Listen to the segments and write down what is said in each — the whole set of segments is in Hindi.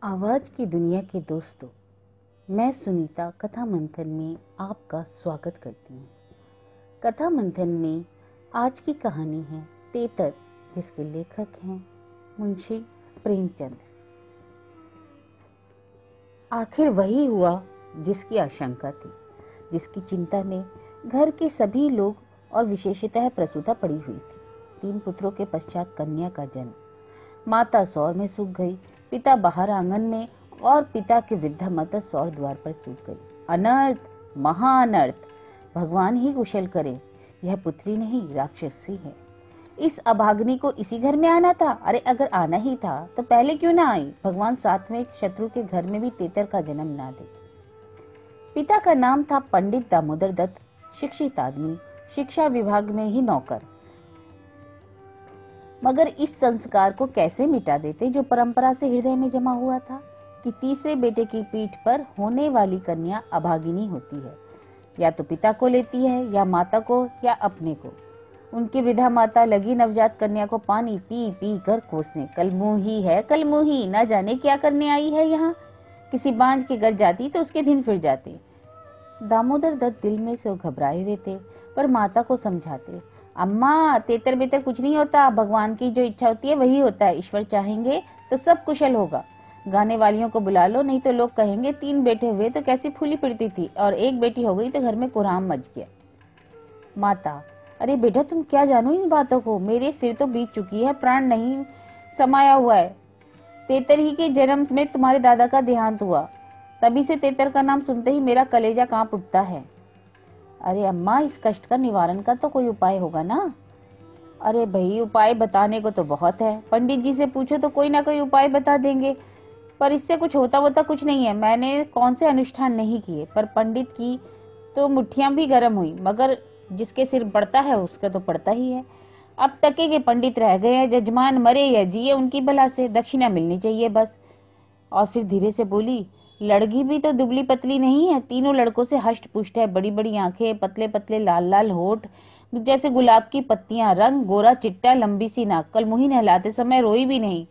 आवाज की दुनिया के दोस्तों, मैं सुनीता कथा मंथन में आपका स्वागत करती हूँ। कथा मंथन में आज की कहानी है तेतर, जिसके लेखक हैं मुंशी प्रेमचंद। आखिर वही हुआ जिसकी आशंका थी, जिसकी चिंता में घर के सभी लोग और विशेषतः प्रसूता पड़ी हुई थी। 3 पुत्रों के पश्चात कन्या का जन्म। माता सौर में सूख गई, पिता बाहर आंगन में और पिता की वृद्धा माता सौर द्वार पर सूख गई। अनर्थ, महाअनर्थ, भगवान ही कुशल करे। यह पुत्री नहीं, राक्षसी है। इस अभाग्नि को इसी घर में आना था। अरे अगर आना ही था तो पहले क्यों ना आई। भगवान साथ में एक शत्रु के घर में भी तेतर का जन्म ना दे। पिता का नाम था पंडित दामोदर दत्त, शिक्षित आदमी, शिक्षा विभाग में ही नौकर। मगर इस संस्कार को कैसे मिटा देते जो परंपरा से हृदय में जमा हुआ था कि तीसरे बेटे की पीठ पर होने वाली कन्या अभागिनी होती है। या तो पिता को लेती है, या माता को, या अपने को। उनकी वृद्धा माता लगी नवजात कन्या को पानी पी पी कर कोसने। कलमुही है, कलमुही, ना जाने क्या करने आई है यहाँ। किसी बांझ के घर जाती तो उसके दिन फिर जाते। दामोदर दत्त दिल में से घबराए हुए थे, पर माता को समझाते। अम्मा, तेतर बेतर कुछ नहीं होता। भगवान की जो इच्छा होती है वही होता है। ईश्वर चाहेंगे तो सब कुशल होगा। गाने वालियों को बुला लो, नहीं तो लोग कहेंगे 3 बेटे हुए तो कैसी फूली पड़ती थी, और 1 बेटी हो गई तो घर में कुराम मच गया। माता: अरे बेटा, तुम क्या जानो इन बातों को। मेरे सिर तो बीत चुकी है, प्राण नहीं समाया हुआ है। तेतर ही के जन्म में तुम्हारे दादा का देहांत हुआ। तभी से तेतर का नाम सुनते ही मेरा कलेजा कांप उठता है। अरे अम्मा, इस कष्ट का निवारण का तो कोई उपाय होगा ना। अरे भाई, उपाय बताने को तो बहुत है। पंडित जी से पूछो तो कोई ना कोई उपाय बता देंगे, पर इससे कुछ होता कुछ नहीं है। मैंने कौन से अनुष्ठान नहीं किए, पर पंडित की तो मुट्ठियां भी गर्म हुई, मगर जिसके सिर पड़ता है उसका तो पड़ता ही है। अब टके के पंडित रह गए हैं। जजमान मरे या जिए, उनकी भला से दक्षिणा मिलनी चाहिए बस। और फिर धीरे से बोली, लड़की भी तो दुबली पतली नहीं है। तीनों लड़कों से हष्ट पुष्ट है। बड़ी बड़ी आंखें, पतले पतले लाल लाल होठ जैसे गुलाब की पत्तियां, रंग गोरा चिट्टा, लंबी सी नाक। कलमुही नहलाते समय रोई भी नहीं,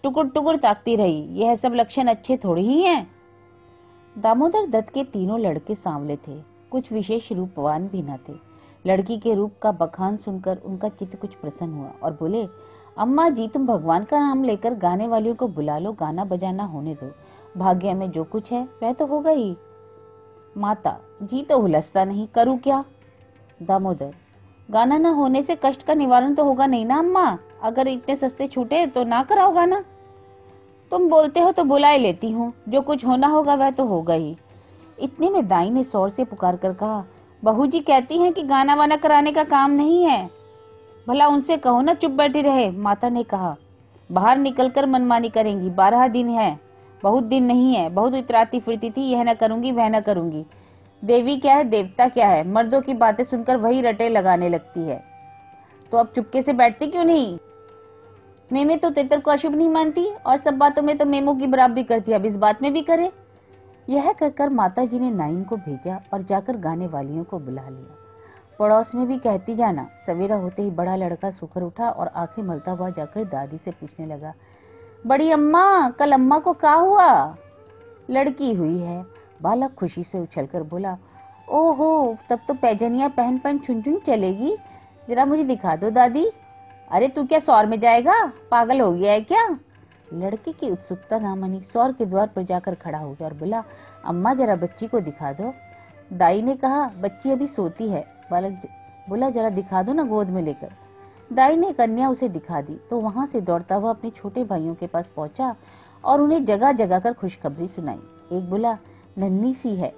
टुकुर टुकुर ताकती रही। यह सब लक्षण अच्छे थोड़ी ही हैं। दामोदर दत्त के तीनों लड़के सांवले थे, कुछ विशेष रूपवान भी न थे। लड़की के रूप का बखान सुनकर उनका चित्त कुछ प्रसन्न हुआ और बोले, अम्मा जी, तुम भगवान का नाम लेकर गाने वालियों को बुला लो, गाना बजाना होने दो। भाग्य में जो कुछ है वह तो होगा ही। माता: जी तो हुलसता नहीं, करूं क्या। दामोदर: गाना न होने से कष्ट का निवारण तो होगा नहीं ना अम्मा। अगर इतने सस्ते छूटे तो ना कराओ गाना। तुम बोलते हो तो बुलाए लेती हूँ, जो कुछ होना होगा वह तो होगा ही। इतने में दाई ने शोर से पुकार कर कहा, बहू जी कहती हैं कि गाना वाना कराने का काम नहीं है, भला उनसे कहो ना चुप बैठी रहे। माता ने कहा, बाहर निकलकर मनमानी करेंगी। 12 दिन है, बहुत दिन नहीं है। बहुत इतराती फिरती थी, यह न करूंगी वह न करूंगी। देवी क्या है, देवता क्या है, मर्दों की बातें सुनकर वही रटे लगाने लगती है। तो अब चुपके से बैठती क्यों नहीं। मेमे तो तेतर को अशुभ नहीं मानती, और सब बातों में तो मेमो की बराबरी करती है, अब इस बात में भी करे। यह कहकर माता जी ने नाइन को भेजा और जाकर गाने वालियों को बुला लिया। पड़ोस में भी कहती जाना। सवेरा होते ही बड़ा लड़का सुकर उठा और आंखें मलता हुआ जाकर दादी से पूछने लगा, बड़ी अम्मा, कल अम्मा को क्या हुआ। लड़की हुई है। बालक खुशी से उछलकर बोला, ओहो, तब तो पैजनिया पहन पहन छुन छुन चलेगी। जरा मुझे दिखा दो दादी। अरे तू क्या सौर में जाएगा, पागल हो गया है क्या। लड़के की उत्सुकता ना मानी, सौर के द्वार पर जाकर खड़ा हो गया और बोला, अम्मा जरा बच्ची को दिखा दो। दाई ने कहा, बच्ची अभी सोती है। बालक बोला, जरा दिखा दो ना गोद में लेकर। दाई ने कन्या उसे दिखा दी तो वहां से दौड़ता हुआ अपने छोटे भाइयों के पास पहुंचा और उन्हें जगह जगह कर खुशखबरी सुनाई। एक बोला, नन्ही सी है।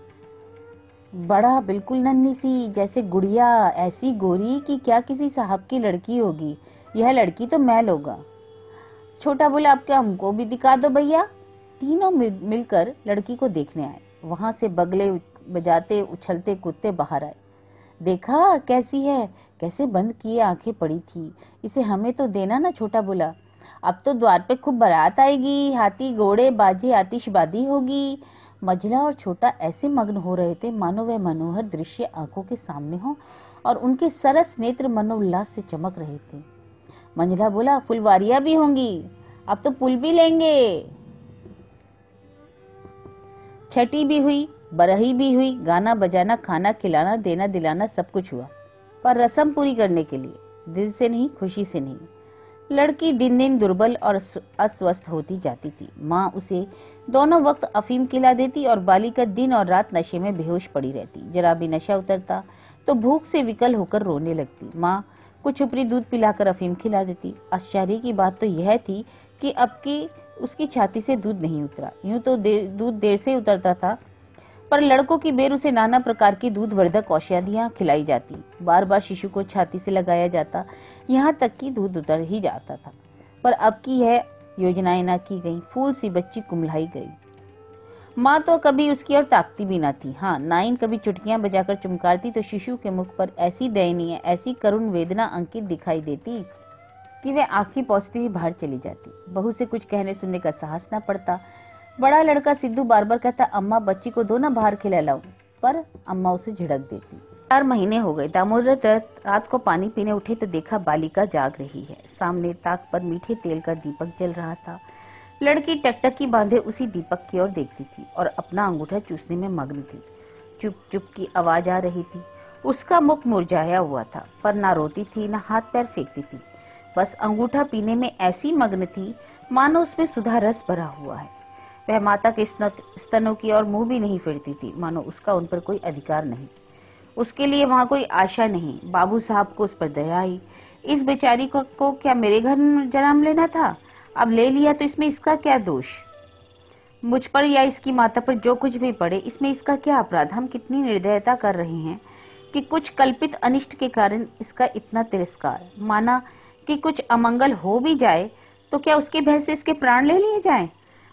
बड़ा बिल्कुल नन्ही सी, जैसे गुड़िया, ऐसी गोरी कि क्या किसी साहब की लड़की होगी। यह लड़की तो मैं लूंगा। छोटा बोला, अब क्या हमको भी दिखा दो भैया। तीनों मिलकर लड़की को देखने आए। वहां से बगले बजाते उछलते कुत्ते बाहर आए। देखा कैसी है, कैसे बंद किए आंखें पड़ी थी। इसे हमें तो देना ना। छोटा बोला, अब तो द्वार पे खूब बारात आएगी, हाथी घोड़े बाजे आतिशबाजी होगी। मझला और छोटा ऐसे मग्न हो रहे थे मानो वह मनोहर दृश्य आंखों के सामने हो, और उनके सरस नेत्र मनोल्लास से चमक रहे थे। मंझला बोला, फुलवारियां भी होंगी, अब तो पुल भी लेंगे। छठी भी हुई, बरही भी हुई, गाना बजाना, खाना खिलाना, देना दिलाना सब कुछ हुआ, पर रस्म पूरी करने के लिए, दिल से नहीं, खुशी से नहीं। लड़की दिन दिन दुर्बल और अस्वस्थ होती जाती थी। माँ उसे दोनों वक्त अफीम खिला देती और बालिका दिन और रात नशे में बेहोश पड़ी रहती। जरा भी नशा उतरता तो भूख से विकल होकर रोने लगती। माँ कुछ ऊपरी दूध पिलाकर अफीम खिला देती। आश्चर्य की बात तो यह थी कि अब की उसकी छाती से दूध नहीं उतरा। यूं तो दूध देर से उतरता था, पर लड़कों की बेर उसे नाना प्रकार की दूध वर्धक औषधियां खिलाई जाती। बार बार शिशु को छाती से लगाया जाता, यहाँ तक कि दूध उतर ही जाता था। पर अब की यह योजनाएं न की गई। फूल सी बच्ची कुम्हलाई गई। माँ तो कभी उसकी ओर ताकती भी न थी। हाँ, नाइन कभी चुटकियां बजाकर चुमकारती तो शिशु के मुख पर ऐसी दयनीय, ऐसी करुण वेदना अंकित दिखाई देती कि वह आंखें पोंछती हुई बाहर चली जाती। बहू से कुछ कहने सुनने का साहस न पड़ता। बड़ा लड़का सिद्धू बार बार कहता, अम्मा बच्ची को दो ना, बाहर खिला लाऊं, पर अम्मा उसे झिड़क देती। 4 महीने हो गए। दामोदर दत्त रात को पानी पीने उठे तो देखा बालिका जाग रही है। सामने ताक पर मीठे तेल का दीपक जल रहा था। लड़की टकटकी बांधे उसी दीपक की ओर देखती थी और अपना अंगूठा चूसने में मग्न थी। चुप चुप की आवाज आ रही थी। उसका मुख मुरझाया हुआ था, पर ना रोती थी ना हाथ पैर फेंकती थी। बस अंगूठा पीने में ऐसी मग्न थी मानो उसमें सुधा रस भरा हुआ है। वह माता के स्तनों की ओर मुंह भी नहीं फेरती थी, मानो उसका उन पर कोई अधिकार नहीं, उसके लिए वहां कोई आशा नहीं। बाबू साहब को उस पर दया आई। इस बेचारी को क्या मेरे घर जन्म लेना था? अब ले लिया तो इसमें इसका क्या दोष? मुझ पर या इसकी माता पर जो कुछ भी पड़े, इसमें इसका क्या अपराध? हम कितनी निर्दयता कर रहे हैं कि कुछ कल्पित अनिष्ट के कारण इसका इतना तिरस्कार। माना कि कुछ अमंगल हो भी जाए तो क्या उसके भय से इसके प्राण ले लिए जाएं?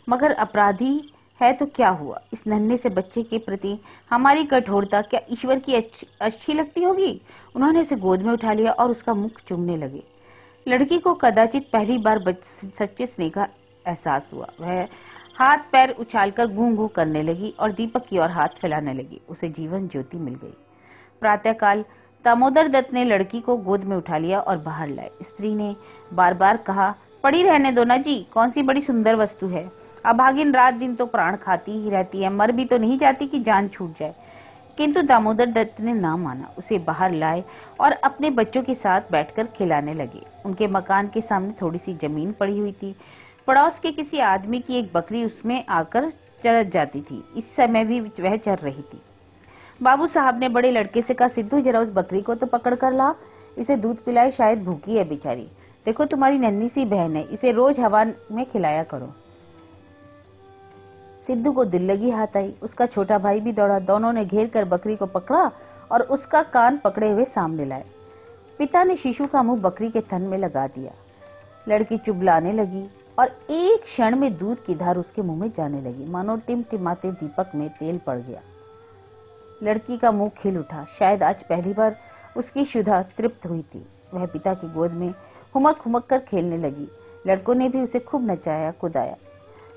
मगर अपराधी है तो क्या हुआ? इस नन्हे से बच्चे के प्रति हमारी कठोरता क्या ईश्वर की अच्छी लगती होगी? उन्होंने उसे गोद में उठा लिया और उसका मुख चूमने लगे। लड़की को कदाचित पहली बार सच्चे स्नेह का एहसास हुआ। वह हाथ पैर उछालकर गूं गूं करने लगी और दीपक की ओर हाथ फैलाने लगी। उसे जीवन ज्योति मिल गई। प्रातःकाल दामोदर दत्त ने लड़की को गोद में उठा लिया और बाहर लाए। स्त्री ने बार बार कहा, पड़ी रहने दो ना जी, कौन सी बड़ी सुंदर वस्तु है। अभागिन रात दिन तो प्राण खाती ही रहती है, मर भी तो नहीं जाती कि जान छूट जाए। किंतु दामोदर दत्त ने ना माना। उसे बाहर लाए और अपने बच्चों के साथ बैठकर खिलाने लगे। उनके मकान के सामने थोड़ी सी जमीन पड़ी हुई थी। पड़ोस के किसी आदमी की एक बकरी उसमें आकर चढ़ जाती थी। इस समय भी वह चर रही थी। बाबू साहब ने बड़े लड़के से कहा, सिद्धू जरा उस बकरी को तो पकड़ कर ला, इसे दूध पिलाए, शायद भूखी है बेचारी। देखो तुम्हारी नन्ही सी बहन है, इसे रोज हवा में खिलाया करो। सिद्धू को दिल लगी हाथ आई। उसका छोटा भाई भी दौड़ा। दोनों ने घेर कर बकरी को पकड़ा और उसका कान पकड़े हुए सामने लाए। पिता ने शिशु का मुंह बकरी के थन में लगा दिया। लड़की चुबलाने लगी और एक क्षण में दूध की धार उसके मुंह में जाने लगी, मानो टिमटिमाते दीपक में तेल पड़ गया। लड़की का मुंह खिल उठा। शायद आज पहली बार उसकी क्षुधा तृप्त हुई थी। वह पिता की गोद में हुमक हुमक कर खेलने लगी। लड़कों ने भी उसे खूब नचाया कुदाया।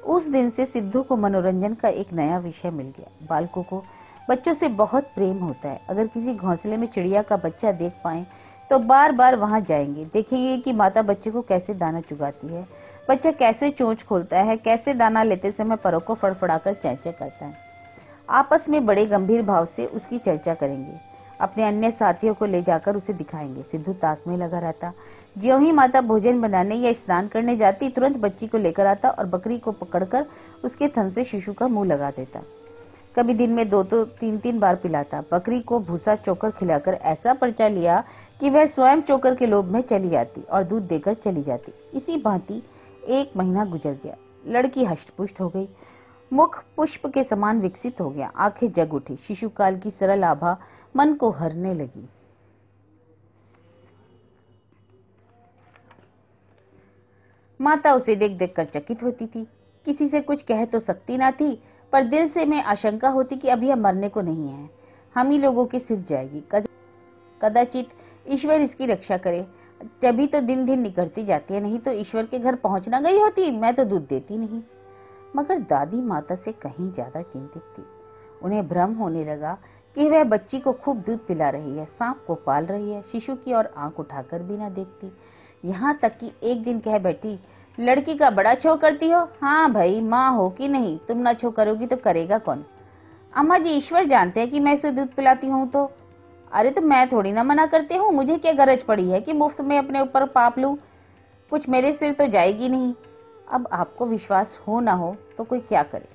उस दिन से सिद्धू को मनोरंजन का एक नया विषय मिल गया। बालकों को बच्चों से बहुत प्रेम होता है। अगर किसी घोंसले में चिड़िया का बच्चा देख पाए तो बार बार वहां जाएंगे, देखेंगे कि माता बच्चे को कैसे दाना चुगाती है, बच्चा कैसे चोंच खोलता है, कैसे दाना लेते समय परों को फड़फड़ाकर चैंचे करता है। आपस में बड़े गंभीर भाव से उसकी चर्चा करेंगे। अपने अन्य साथियों को ले जाकर उसे दिखाएंगे। सिद्धू ताक में लगा रहता। ज्यों ही माता भोजन बनाने या स्नान करने जाती, तुरंत बच्ची को लेकर आता और बकरी को पकड़कर उसके थन से शिशु का मुंह लगा देता। कभी दिन में 2 तो 3 बार पिलाता। बकरी को भूसा चोकर खिलाकर ऐसा परिचय लिया कि वह स्वयं चोकर के लोभ में चली आती और दूध देकर चली जाती। इसी भांति 1 महीना गुजर गया। लड़की हष्टपुष्ट हो गई। मुख पुष्प के समान विकसित हो गया। आंखें जग उठी। शिशुकाल की सरल आभा मन को हरने लगी। माता उसे देख देख कर चकित होती थी। किसी से कुछ कह तो सकती ना थी, पर दिल से में आशंका होती कि अब यह मरने को नहीं है, हम ही लोगों के सिर जाएगी। कदाचित ईश्वर इसकी रक्षा करे। जभी तो दिन दिन निकलती जाती है, नहीं तो ईश्वर के घर पहुंच ना गई होती, मैं तो दूध देती नहीं। मगर दादी माता से कहीं ज्यादा चिंतित थी। उन्हें भ्रम होने लगा कि वह बच्ची को खूब दूध पिला रही है, सांप को पाल रही है, शिशु की ओर आंख उठाकर भी ना देखती। यहाँ तक कि एक दिन कह बैठी, लड़की का बड़ा छो करती हो। हाँ भाई, माँ हो कि नहीं, तुम ना छो करोगी तो करेगा कौन। अम्मा जी, ईश्वर जानते हैं कि मैं इसे दूध पिलाती हूँ तो। अरे तो मैं थोड़ी ना मना करती हूँ, मुझे क्या गरज पड़ी है कि मुफ्त में अपने ऊपर पाप लूं। कुछ मेरे सिर तो जाएगी नहीं। अब आपको विश्वास हो ना हो तो कोई क्या करे।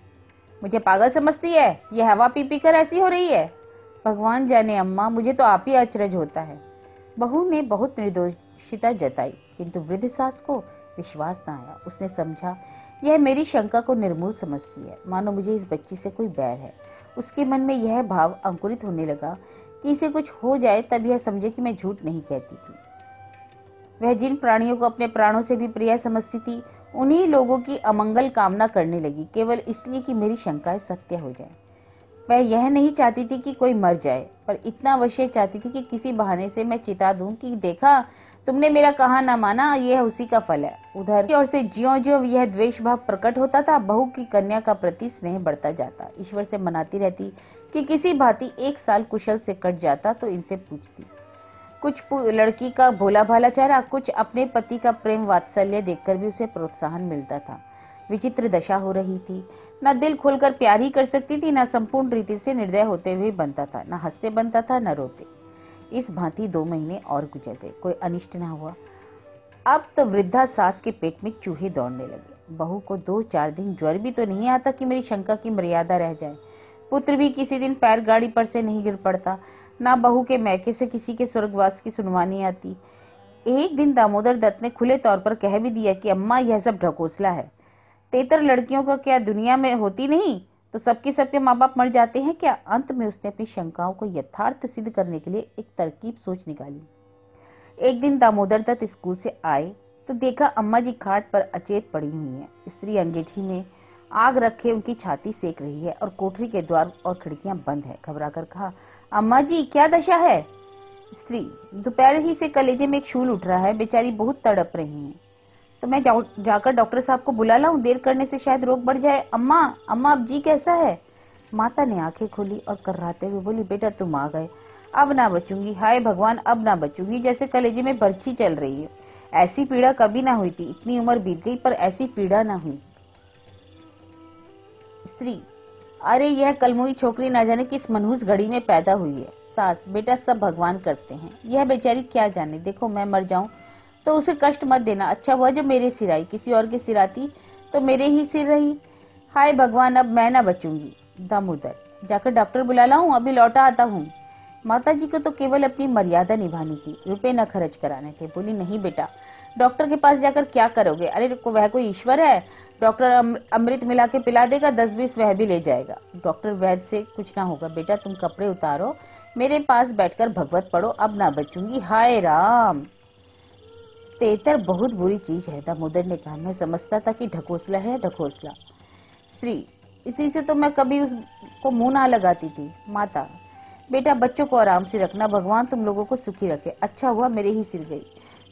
मुझे पागल समझती है, ये हवा पी पी कर ऐसी हो रही है। भगवान जाने अम्मा, मुझे तो आप ही अचरज होता है। बहू ने बहुत निर्दोषिता जताई, किंतु वृद्ध सास को विश्वास न आया। उसने समझा यह मेरी शंका को निर्मूल समझती है, मानो मुझे इस बच्ची से कोई बैर है। उसके मन में यह भाव अंकुरित होने लगा कि इसे कुछ हो जाए तब यह समझे कि मैं झूठ नहीं कहती थी। वह जिन प्राणियों को अपने प्राणों से भी प्रिय समझती थी, उन्हीं लोगों की अमंगल कामना करने लगी, केवल इसलिए कि मेरी शंकाएं सत्य हो जाएं। वह यह नहीं चाहती थी कि कोई मर जाए, पर इतना अवश्य चाहती थी कि किसी बहाने से मैं चिता दूं कि देखा, तुमने मेरा कहा ना माना, यह उसी का फल है। उधर की ओर से ज्यों ज्यों यह द्वेष भाव प्रकट होता था, बहू की कन्या का प्रति स्नेह बढ़ता जाता। ईश्वर से मनाती रहती कि किसी भांति 1 साल कुशल से कट जाता तो इनसे पूछती। कुछ लड़की का भोला भाला चेहरा, कुछ अपने पति का प्रेम वात्सल्य देखकर भी उसे प्रोत्साहन मिलता था। विचित्र दशा हो रही थी। न दिल खोलकर प्यार ही कर सकती थी, न संपूर्ण रीति से निर्दय होते हुए बनता था, न हंसते बनता था, न रोते। इस भांति 2 महीने और गुजर गए, कोई अनिष्ट न हुआ। अब तो वृद्धा सास के पेट में चूहे दौड़ने लगे। बहू को 2-4 दिन ज्वर भी तो नहीं आता कि मेरी शंका की मर्यादा रह जाए। पुत्र भी किसी दिन पैर गाड़ी पर से नहीं गिर पड़ता। ना बहू के मैके से किसी के स्वर्गवास की सुनवानी आती। एक दिन दामोदर दत्त ने खुले तौर पर कह भी दिया कि अम्मा, यह सब ढकोसला है। तेतर लड़कियों का क्या दुनिया में होती नहीं, तो सबके माँ बाप मर जाते हैं क्या। अंत में उसने अपनी शंकाओं को यथार्थ सिद्ध करने के लिए एक तरकीब सोच निकाली। एक दिन दामोदर दत्त स्कूल से आए तो देखा अम्मा जी खाट पर अचेत पड़ी हुई हैं। स्त्री अंगीठी में आग रखे उनकी छाती सेक रही है और कोठरी के द्वार और खिड़कियां बंद है। घबराकर कहा, अम्मा जी क्या दशा है। स्त्री, दोपहर ही से कलेजे में एक शूल उठ रहा है, बेचारी बहुत तड़प रही हैं। तो मैं जाकर डॉक्टर साहब को बुला लाऊं, देर करने से शायद रोग बढ़ जाए। अम्मा, अम्मा अब जी कैसा है। माता ने आंखें खोली और कर्राते हुए बोली, बेटा तुम आ गए, अब ना बचूंगी। हाय भगवान, अब ना बचूंगी, जैसे कलेजे में बर्छी चल रही है। ऐसी पीड़ा कभी ना हुई थी, इतनी उम्र बीत गई पर ऐसी पीड़ा ना हुई। स्त्री, अरे यह कलमुई छोकरी ना जाने किस मनहूस घड़ी में पैदा हुई है। सास, बेटा सब भगवान करते हैं, यह बेचारी क्या जाने। देखो मैं मर जाऊं तो उसे कष्ट मत देना। अच्छा हुआ जो मेरे सिर आई, किसी और के सिर आती तो मेरे ही सिर रही। हाय भगवान, अब मैं ना बचूंगी। दामोदर, जाकर डॉक्टर बुला लाऊं, अभी लौटा आता हूँ। माता जी को तो केवल अपनी मर्यादा निभानी थी, रुपए न खर्च कराने थे। बोली, नहीं बेटा, डॉक्टर के पास जाकर क्या करोगे। अरे वह कोई ईश्वर है, डॉक्टर अमृत मिला के पिला देगा, 10-20 वह भी ले जाएगा। डॉक्टर वैद्य से कुछ ना होगा। बेटा तुम कपड़े उतारो, मेरे पास बैठकर भगवत पढ़ो, अब ना बचूंगी। हाय राम, तेतर बहुत बुरी चीज है। दामोदर ने कहा, मैं समझता था कि ढकोसला है ढकोसला। स्त्री, इसी से तो मैं कभी उसको मुंह ना लगाती थी। माता, बेटा बच्चों को आराम से रखना, भगवान तुम लोगों को सुखी रखे। अच्छा हुआ मेरे ही सिर गई,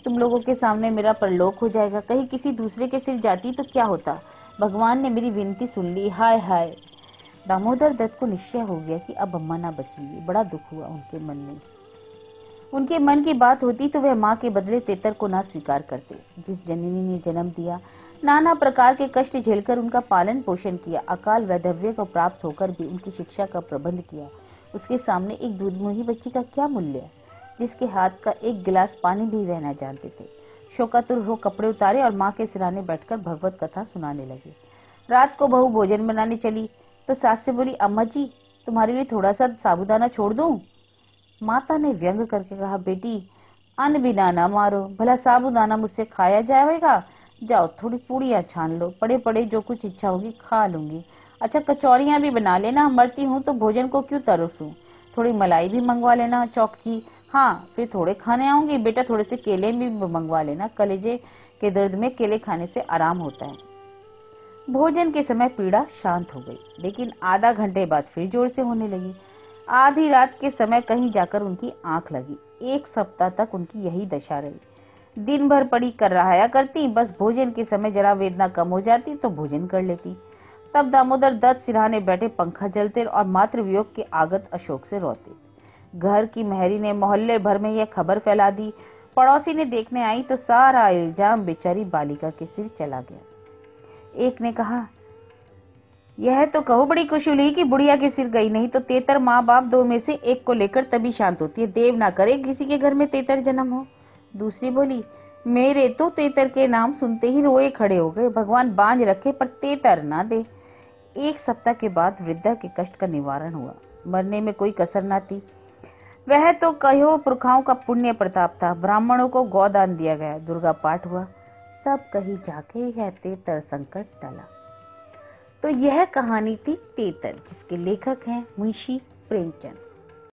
तुम लोगों के सामने मेरा परलोक हो जाएगा। कहीं किसी दूसरे के सिर जाती तो क्या होता। भगवान ने मेरी विनती सुन ली। हाय हाय। दामोदर दत्त को निश्चय हो गया कि अब अम्मा ना बचेंगी। बड़ा दुख हुआ उनके मन में। उनके मन की बात होती तो वह माँ के बदले तेतर को ना स्वीकार करते, जिस जननी ने जन्म दिया, नाना प्रकार के कष्ट झेलकर उनका पालन पोषण किया, अकाल वैधव्य को प्राप्त होकर भी उनकी शिक्षा का प्रबंध किया। उसके सामने एक दूधमुही बच्ची का क्या मूल्य है, जिसके हाथ का एक गिलास पानी भी वह न जानते थे। शोकातुर हो कपड़े उतारे और माँ के सिराने बैठकर भगवत कथा सुनाने लगे। रात को बहू भोजन बनाने चली तो सास से बोली, अम्मा जी तुम्हारे लिए थोड़ा सा साबूदाना छोड़ दूं। माता ने व्यंग करके कहा, बेटी अन्न बिना ना मारो, भला साबूदाना मुझसे खाया जाएगा। जाओ थोड़ी पूड़ियाँ छान लो, पड़े पड़े जो कुछ इच्छा होगी खा लूंगी। अच्छा कचौरियाँ भी बना लेना, मरती हूँ तो भोजन को क्यों तरसूं। थोड़ी मलाई भी मंगवा लेना चौक की। हाँ फिर थोड़े खाने आऊंगी। बेटा थोड़े से केले भी मंगवा लेना, कलेजे के दर्द में केले खाने से आराम होता है। भोजन के समय पीड़ा शांत हो गई, लेकिन आधा घंटे बाद फिर जोर से होने लगी। आधी रात के समय कहीं जाकर उनकी आंख लगी। 1 सप्ताह तक उनकी यही दशा रही। दिन भर पड़ी कर रहाया करती, बस भोजन के समय जरा वेदना कम हो जाती तो भोजन कर लेती। तब दामोदर दत्त सिरहाने बैठे पंखा जलते और मातृ वियोग के आगत अशोक से रोते। घर की महरी ने मोहल्ले भर में यह खबर फैला दी। पड़ोसी ने देखने आई तो सारा इल्जाम बेचारी बालिका के सिर चला गया। एक ने कहा, यह तो कहो बड़ी खुशी हुई कि बुढ़िया के सिर गई, नहीं तो तेतर माँ बाप दो में से एक को लेकर तभी शांत होती है, देव ना करे किसी के घर में तेतर जन्म हो। दूसरी बोली, मेरे तो तेतर के नाम सुनते ही रोए खड़े हो गए, भगवान बांझ रखे पर तेतर ना दे। एक सप्ताह के बाद वृद्धा के कष्ट का निवारण हुआ, मरने में कोई कसर ना थी। वह तो कहो पुरखाओं का पुण्य प्रताप था। ब्राह्मणों को गौदान दिया गया, दुर्गा पाठ हुआ, तब कहीं जाके यह तेतर संकट टला। तो यह कहानी थी तेतर, जिसके लेखक हैं मुंशी प्रेमचंद।